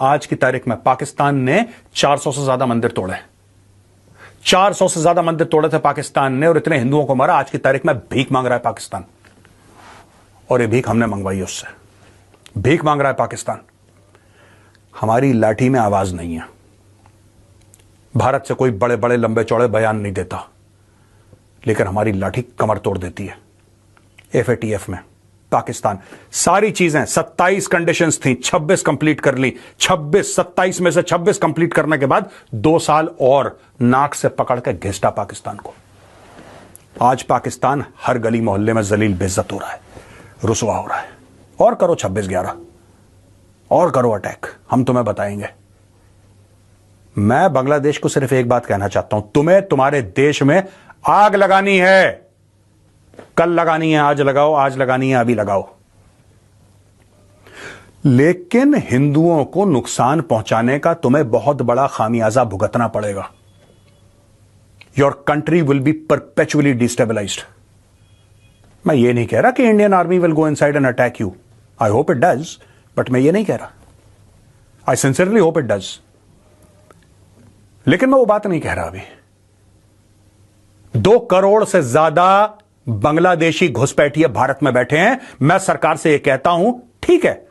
आज की तारीख में पाकिस्तान ने 400 से ज्यादा मंदिर तोड़े। 400 से ज्यादा मंदिर तोड़े थे पाकिस्तान ने और इतने हिंदुओं को मारा। आज की तारीख में भीख मांग रहा है पाकिस्तान, और ये भीख हमने मंगवाई है उससे। भीख मांग रहा है पाकिस्तान। हमारी लाठी में आवाज नहीं है। भारत से कोई बड़े बड़े लंबे चौड़े बयान नहीं देता, लेकिन हमारी लाठी कमर तोड़ देती है। FATF में पाकिस्तान सारी चीजें 27 कंडीशंस थी, 26 कंप्लीट कर ली। 27 में से 26 कंप्लीट करने के बाद 2 साल और नाक से पकड़ के घिसटा पाकिस्तान को। आज पाकिस्तान हर गली मोहल्ले में जलील बेइज्जत हो रहा है, रुसवा हो रहा है। और करो 26/11 और करो अटैक, हम तुम्हें बताएंगे। मैं बांग्लादेश को सिर्फ एक बात कहना चाहता हूं, तुम्हें तुम्हारे देश में आग लगानी है, कल लगानी है, आज लगाओ, आज लगानी है, अभी लगाओ। लेकिन हिंदुओं को नुकसान पहुंचाने का तुम्हें बहुत बड़ा खामियाजा भुगतना पड़ेगा। Your country will be perpetually destabilised. मैं ये नहीं कह रहा कि Indian army will go inside and attack you, I hope it does, but मैं ये नहीं कह रहा। I sincerely hope it does, लेकिन मैं वो बात नहीं कह रहा। अभी 2 करोड़ से ज्यादा बांग्लादेशी घुसपैठिए भारत में बैठे हैं। मैं सरकार से यह कहता हूं, ठीक है,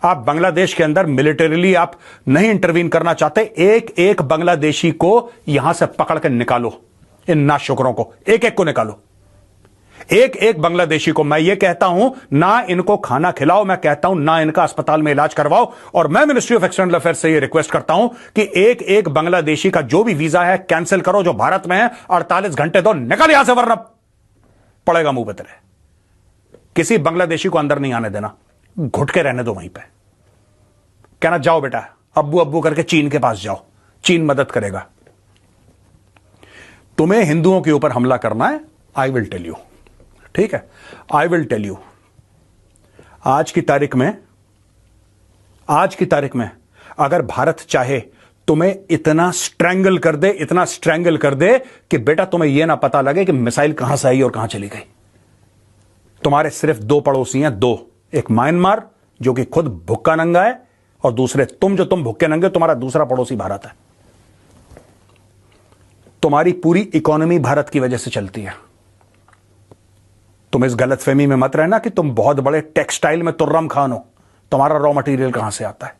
आप बांग्लादेश के अंदर मिलिटरीली आप नहीं इंटरवीन करना चाहते, एक एक बांग्लादेशी को यहां से पकड़ कर निकालो। इन नाशुकरों को एक एक को निकालो, एक एक बांग्लादेशी को। मैं ये कहता हूं, ना इनको खाना खिलाओ, मैं कहता हूं ना इनका अस्पताल में इलाज करवाओ। और मैं मिनिस्ट्री ऑफ एक्सटर्नल अफेयर्स से ये रिक्वेस्ट करता हूं कि एक एक बांग्लादेशी का जो भी वीजा है कैंसिल करो, जो भारत में है। 48 घंटे दो, निकल यहां से, वरना पड़ेगा मुंह पे तेरे। किसी बांग्लादेशी को अंदर नहीं आने देना, घुट के रहने दो वहीं पे। कहना जाओ बेटा, अब्बू अब्बू करके चीन के पास जाओ, चीन मदद करेगा। तुम्हें हिंदुओं के ऊपर हमला करना है, आई विल टेल यू, ठीक है, आई विल टेल यू। आज की तारीख में अगर भारत चाहे तुम्हें इतना स्ट्रैंगल कर दे, इतना स्ट्रैंगल कर दे कि बेटा तुम्हें यह ना पता लगे कि मिसाइल कहां से आई और कहां चली गई। तुम्हारे सिर्फ 2 पड़ोसी हैं, 2, एक म्यांमार जो कि खुद भुक्का नंगा है, और दूसरे तुम, जो तुम भुक्के नंगे, तुम्हारा दूसरा पड़ोसी भारत है। तुम्हारी पूरी इकोनॉमी भारत की वजह से चलती है। तुम इस गलतफहमी में मत रहना कि तुम बहुत बड़े टेक्सटाइल में तुर्रम खान हो। तुम्हारा रॉ मटेरियल कहां से आता है?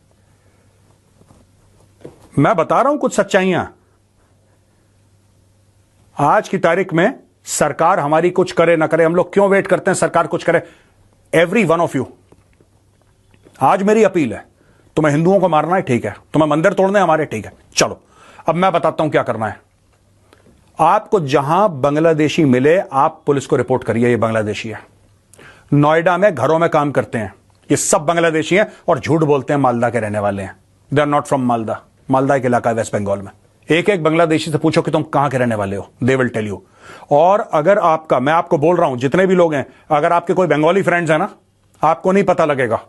मैं बता रहा हूं कुछ सच्चाइयां। आज की तारीख में सरकार हमारी कुछ करे ना करे, हम लोग क्यों वेट करते हैं सरकार कुछ करे? एवरी वन ऑफ यू, आज मेरी अपील है, तुम्हें हिंदुओं को मारना है, ठीक है, तुम्हें मंदिर तोड़ने हमारे, ठीक है, चलो अब मैं बताता हूं क्या करना है। आपको जहां बांग्लादेशी मिले, आप पुलिस को रिपोर्ट करिए ये बांग्लादेशी है। नोएडा में घरों में काम करते हैं, ये सब बांग्लादेशी हैं और झूठ बोलते हैं मालदा के रहने वाले हैं। They are not from Malda. Malda एक इलाका है वेस्ट बंगाल में। एक एक बांग्लादेशी से पूछो कि तुम कहां के रहने वाले हो, दे विल टेल यू। और अगर आपका, मैं आपको बोल रहा हूं, जितने भी लोग हैं, अगर आपके कोई बंगाली फ्रेंड्स हैं ना, आपको नहीं पता लगेगा,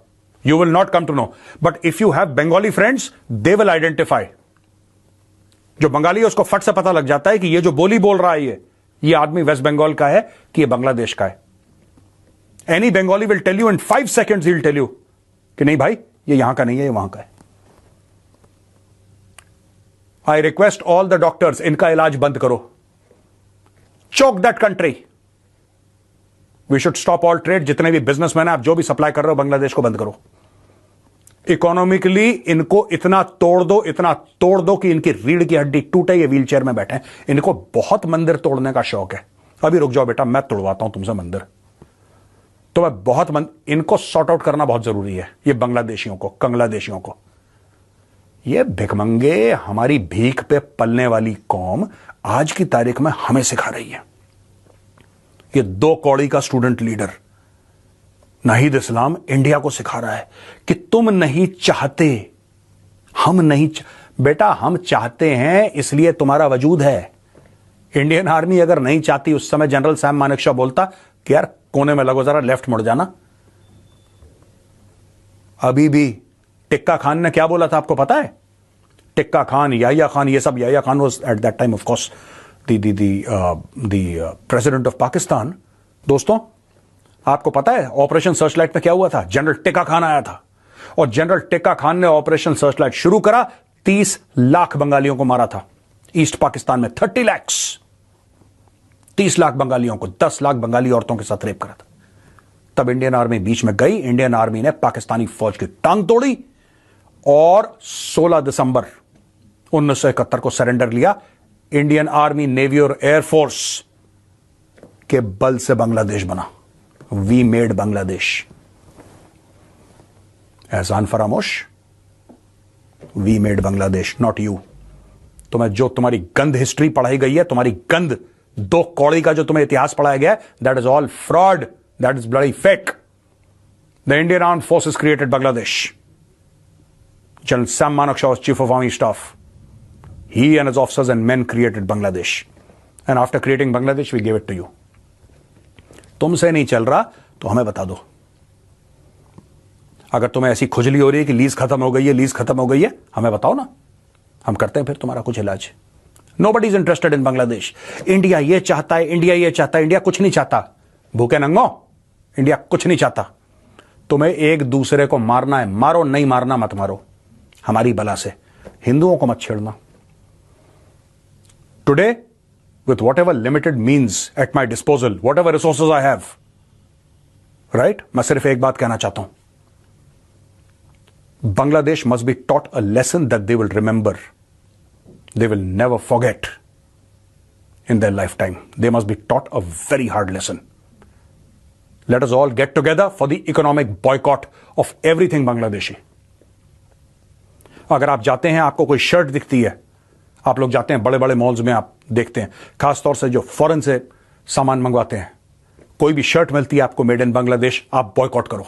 you will not come to know, but if you have Bengali friends, they will identify. जो बंगाली है उसको फट से पता लग जाता है कि ये जो बोली बोल रहा है ये आदमी वेस्ट बंगाल का है कि ये बांग्लादेश का है। Any Bengali will tell you in 5 seconds, he will tell you कि नहीं भाई ये यहां का नहीं है, ये वहां का है। I request all the doctors, इनका इलाज बंद करो। Choke that country. We should stop all trade. जितने भी बिजनेसमैन हैं, आप जो भी सप्लाई कर रहे हो बांग्लादेश को बंद करो। इकोनॉमिकली इनको इतना तोड़ दो, इतना तोड़ दो कि इनकी रीढ़ की हड्डी टूटे, ये व्हीलचेयर में बैठे हैं। इनको बहुत मंदिर तोड़ने का शौक है। अभी रुक जाओ बेटा, मैं तोड़वाता हूं तुमसे मंदिर। तो मैं बहुत इनको सॉर्ट आउट करना बहुत जरूरी है, ये बांग्लादेशियों को, कंगलादेशियों को। ये भिखमंगे, हमारी भीख पे पलने वाली कौम आज की तारीख में हमें सिखा रही है। ये 2 कौड़ी का स्टूडेंट लीडर नाहिद इस्लाम इंडिया को सिखा रहा है कि तुम नहीं चाहते, हम नहीं बेटा हम चाहते हैं, इसलिए तुम्हारा वजूद है। इंडियन आर्मी अगर नहीं चाहती, उस समय जनरल सैम मानेकशॉ बोलता कि यार कोने में लगो, जरा लेफ्ट मुड़ जाना। अभी भी टिक्का खान ने क्या बोला था आपको पता है? टिक्का खान, याहिया खान, ये सब, Yahya Khan was at that time of course the president of Pakistan. दोस्तों आपको पता है ऑपरेशन सर्चलाइट में क्या हुआ था? जनरल टिक्का खान आया था, और जनरल टेक्का खान ने ऑपरेशन सर्चलाइट शुरू करा, 30 लाख बंगालियों को मारा था ईस्ट पाकिस्तान में। 30 लाख, 30 लाख बंगालियों को, 10 लाख बंगाली औरतों के साथ रेप करा था। तब इंडियन आर्मी बीच में गई, इंडियन आर्मी ने पाकिस्तानी फौज की टांग तोड़ी और 16 दिसंबर 1971 को सरेंडर लिया। इंडियन आर्मी, नेवी और एयरफोर्स के बल से बांग्लादेश बना। We made Bangladesh. एहसान फरामोश, we made Bangladesh, not you. तुम्हें जो तुम्हारी गंद हिस्ट्री पढ़ाई गई है, तुम्हारी गंद दो कौड़ी का जो तुम्हें इतिहास पढ़ाया गया है, that is all fraud, that is bloody fake. The Indian armed forces created Bangladesh. General Sam Manekshaw was Chief of Army Staff. He and his officers and men created Bangladesh. And after creating Bangladesh, we gave it to you. तुमसे नहीं चल रहा तो हमें बता दो। अगर तुम्हें ऐसी खुजली हो रही है कि लीज खत्म हो गई है, लीज खत्म हो गई है, हमें बताओ ना, हम करते हैं फिर तुम्हारा कुछ इलाज। Nobody is interested in Bangladesh. India ये चाहता है, इंडिया ये चाहता है, इंडिया कुछ नहीं चाहता। भूखे नंगो, इंडिया कुछ नहीं चाहता। तुम्हें एक दूसरे को मारना है, मारो, नहीं मारना मत मारो, हमारी बला से। हिंदुओं को मत छेड़ना। Today with whatever limited means at my disposal, whatever resources I have, right, मैं सिर्फ एक बात कहना चाहता हूं, Bangladesh must be taught a lesson that they will remember, they will never forget in their lifetime. They must be taught a very hard lesson. Let us all get together for the economic boycott of everything Bangladeshi. अगर आप जाते हैं, आपको कोई shirt दिखती है, आप लोग जाते हैं बड़े बड़े मॉल्स में, आप देखते हैं, खासतौर से जो फॉरेन से सामान मंगवाते हैं, कोई भी शर्ट मिलती है आपको मेड इन बांग्लादेश, आप बॉयकॉट करो।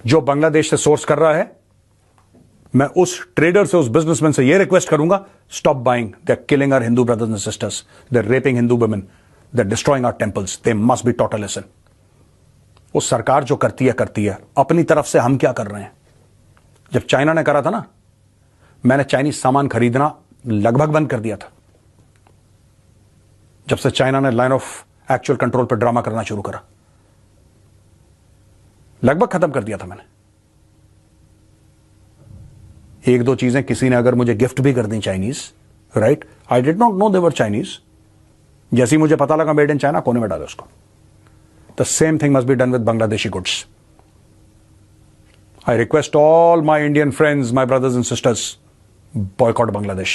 जो बांग्लादेश से सोर्स कर रहा है, मैं उस ट्रेडर से, उस बिजनेसमैन से यह रिक्वेस्ट करूंगा, stop buying, they are killing our Hindu brothers and sisters, they are raping Hindu women, they are destroying our temples, they must be taught a lesson. वो सरकार जो करती है, अपनी तरफ से हम क्या कर रहे हैं? जब चाइना ने करा था ना, मैंने चाइनीज सामान खरीदना लगभग बंद कर दिया था। जब से चाइना ने लाइन ऑफ एक्चुअल कंट्रोल पर ड्रामा करना शुरू करा, लगभग खत्म कर दिया था मैंने। एक दो चीजें किसी ने अगर मुझे गिफ्ट भी कर दी Chinese, right, I did not know they were Chinese, जैसे ही मुझे पता लगा मेड इन चाइना, कोने में डाले उसको। The same thing must be done with Bangladeshi goods. I request all my Indian friends, my brothers and sisters, boycott Bangladesh.